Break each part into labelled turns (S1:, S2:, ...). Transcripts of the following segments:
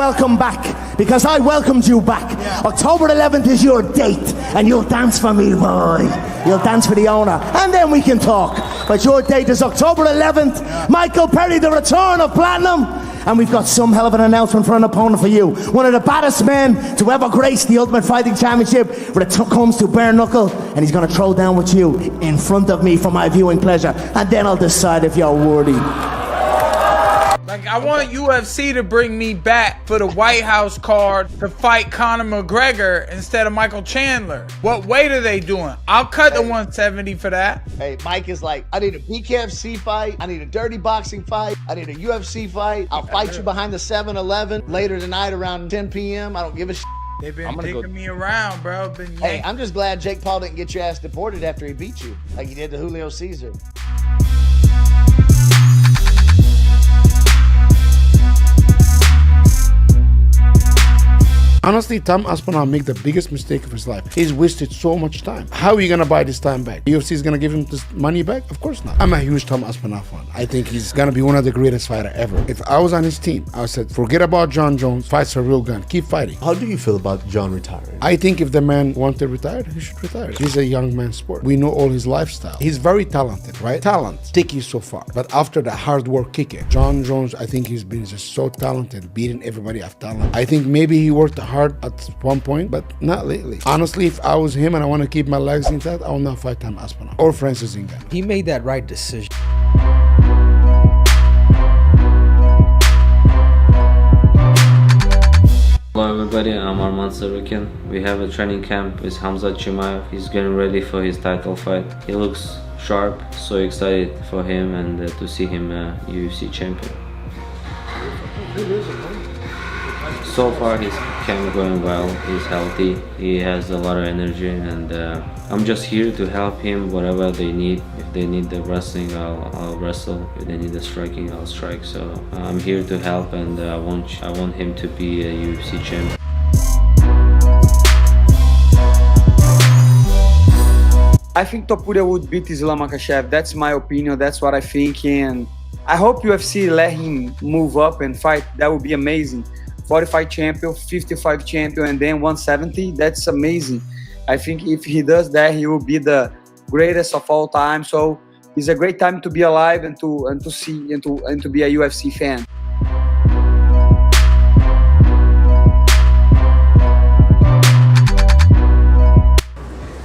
S1: welcome back, because I welcomed you back. October 11th is your date, and you'll dance for me, boy. You'll dance for the owner, and then we can talk. But your date is October 11th. Michael Perry, the return of Platinum. And we've got some hell of an announcement for an opponent for you. One of the baddest men to ever grace the Ultimate Fighting Championship when it comes to bare knuckle. And he's going to throw down with you in front of me for my viewing pleasure. And then I'll decide if you're worthy.
S2: Like, I want UFC to bring me back for the White House card to fight Conor McGregor instead of Michael Chandler. What weight are they doing? I'll cut the 170 for that.
S3: Hey, Mike is like, I need a BKFC fight. I need a dirty boxing fight. I need a UFC fight. I'll fight you behind the 7-Eleven later tonight around 10 p.m. I don't give a shit.
S2: They've been taking me around, bro.
S3: Hey, I'm just glad Jake Paul didn't get your ass deported after he beat you, like he did to Julio Caesar.
S4: Honestly, Tom Aspinall made the biggest mistake of his life. He's wasted so much time. How are you going to buy this time back? UFC is going to give him this money back? Of course not. I'm a huge Tom Aspinall fan. I think he's going to be one of the greatest fighters ever. If I was on his team, I would say, forget about John Jones. Fight's a real gun. Keep fighting.
S5: How do you feel about John retiring?
S4: I think if the man wanted to retire, he should retire. He's a young man's sport. We know all his lifestyle. He's very talented, right? Talent take you so far. But after the hard work kick it, John Jones, I think he's been just so talented, beating everybody of talent. I think maybe he worked hard at one point, but not lately. Honestly, if I was him and I want to keep my legs intact, I will not fight Tom Aspinall or Francis Ngannou.
S6: He made that right decision.
S7: Hello everybody, I'm Arman Sarukian. We have a training camp with Hamzat Chimaev. He's getting ready for his title fight. He looks sharp, so excited for him and to see him UFC champion. So far his camp going well, he's healthy, he has a lot of energy, and I'm just here to help him whatever they need. If they need the wrestling, I'll wrestle. If they need the striking, I'll strike. So I'm here to help, and I want him to be a UFC champion.
S8: I think Topuria would beat Islam Makhachev. That's my opinion, that's what I think, and I hope UFC let him move up and fight. That would be amazing. 45 champion, 55 champion, and then 170. That's amazing. I think if he does that, he will be the greatest of all time. So it's a great time to be alive and to see and to be a UFC fan.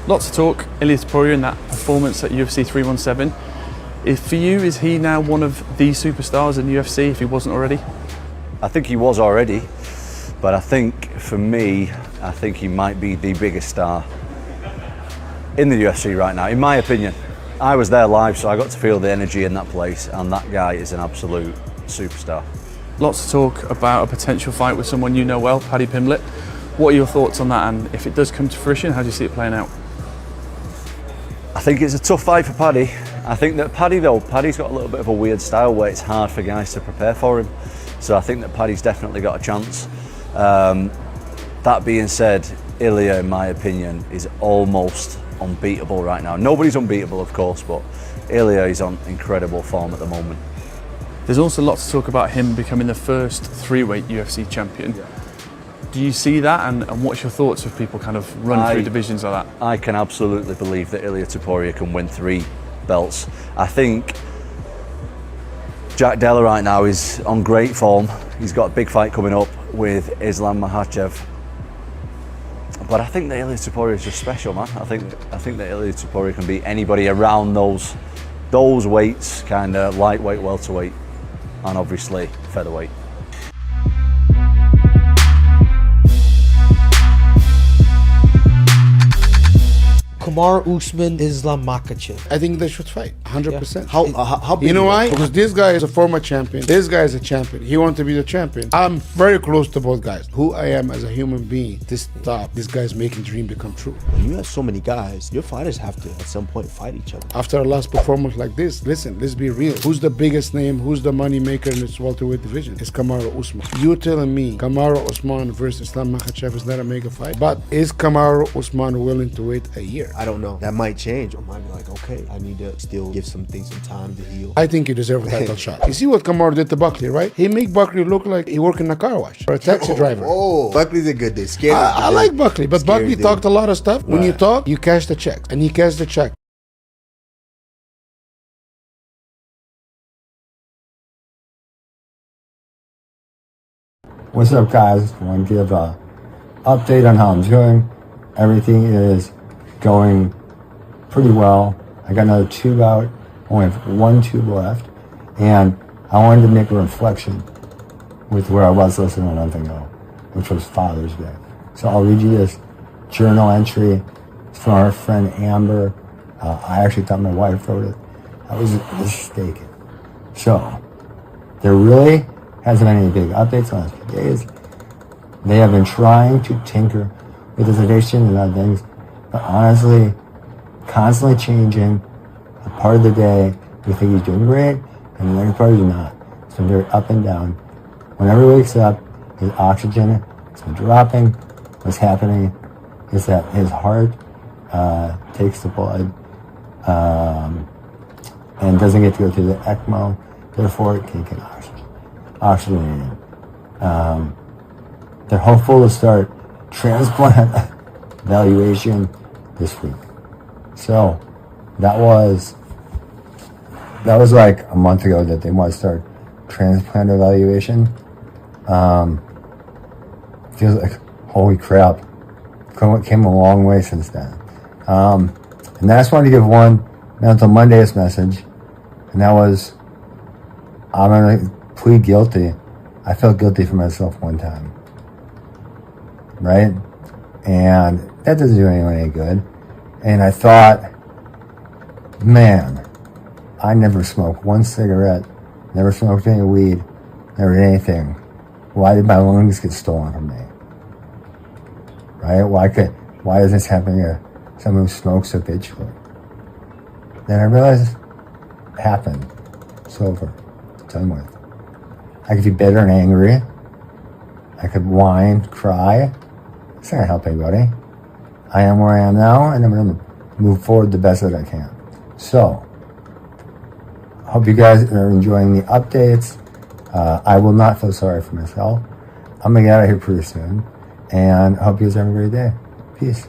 S9: Lots of talk, Ilia Topuria in that performance at UFC 317. For you, is he now one of the superstars in UFC if he wasn't already?
S10: I think he was already, but I think for me, I think he might be the biggest star in the UFC right now, in my opinion. I was there live, so I got to feel the energy in that place, and that guy is an absolute superstar.
S9: Lots of talk about a potential fight with someone you know well, Paddy Pimblett. What are your thoughts on that, and if it does come to fruition, how do you see it playing out?
S10: I think it's a tough fight for Paddy. I think that Paddy's got a little bit of a weird style where it's hard for guys to prepare for him. So I think that Paddy's definitely got a chance. That being said, Ilia, in my opinion, is almost unbeatable right now. Nobody's unbeatable, of course, but Ilia is on incredible form at the moment.
S9: There's also lots to talk about him becoming the first three-weight UFC champion. Yeah. Do you see that, and what's your thoughts of people kind of run through divisions like that?
S10: I can absolutely believe that Ilia Topuria can win 3 belts. I think Jack Della right now is on great form. He's got a big fight coming up with Islam Makhachev. But I think that Ilia Topuria is just special, man. I think that Ilia Topuria can beat anybody around those weights, kind of lightweight, welterweight, and obviously featherweight.
S6: Kamaru Usman, Islam Makhachev.
S4: I think they should fight, 100%.
S5: Yeah. How big?
S4: You know why? Because this guy is a former champion. This guy is a champion. He wants to be the champion. I'm very close to both guys. Who I am as a human being, this guy's making dream become true.
S5: When you have so many guys, your fighters have to, at some point, fight each other.
S4: After a last performance like this, listen, let's be real. Who's the biggest name? Who's the money maker in this welterweight division? It's Kamaru Usman. You telling me Kamaru Usman versus Islam Makhachev is not a mega fight? But is Kamaru Usman willing to wait a year?
S5: I don't know. That might change. I might be like, okay, I need to still give some things some time to heal.
S4: I think you deserve a title shot. You see what Conor did to Buckley, right? He make Buckley look like he work in a car wash or a taxi driver.
S5: Oh, Buckley's a good dude. Scary.
S4: I like Buckley, but
S5: Scary
S4: Buckley
S5: dude.
S4: talked a lot of stuff. When you
S5: Right.
S4: talk, you cash the check, and he cashed the check.
S11: What's up, guys? I want to give a update on how I'm doing. Everything is going pretty well. I got another tube out. Only have one tube left, and I wanted to make a reflection with where I was less than a month ago, which was Father's Day. So I'll read you this journal entry. It's from our friend Amber. I actually thought my wife wrote it. I was mistaken. So there really hasn't been any big updates in the last few days. They have been trying to tinker with the sedation and other things, but honestly, constantly changing. A part of the day, we think he's doing great, and the next part he's not. It's been very up and down. Whenever he wakes up, his oxygen has been dropping. What's happening is that his heart takes the blood and doesn't get to go through the ECMO, therefore it can't get oxygenated. They're hopeful to start transplant evaluation this week. So that was like a month ago that they want to start transplant evaluation. Feels like, holy crap, came a long way since then. And then I just wanted to give one Mental Mondays message, and that was, I'm gonna plead guilty. I felt guilty for myself one time, right? And that doesn't do anyone any good. And I thought, man, I never smoked one cigarette, never smoked any weed, never did anything. Why did my lungs get stolen from me? Right? Why is this happening to someone who smokes habitually? Then I realized it happened. It's over. It's done with. I could be bitter and angry. I could whine, cry. It's not gonna help anybody. I am where I am now, and I'm gonna move forward the best that I can. So, I hope you guys are enjoying the updates. I will not feel sorry for myself. I'm gonna get out of here pretty soon, and I hope you guys have a great day. Peace.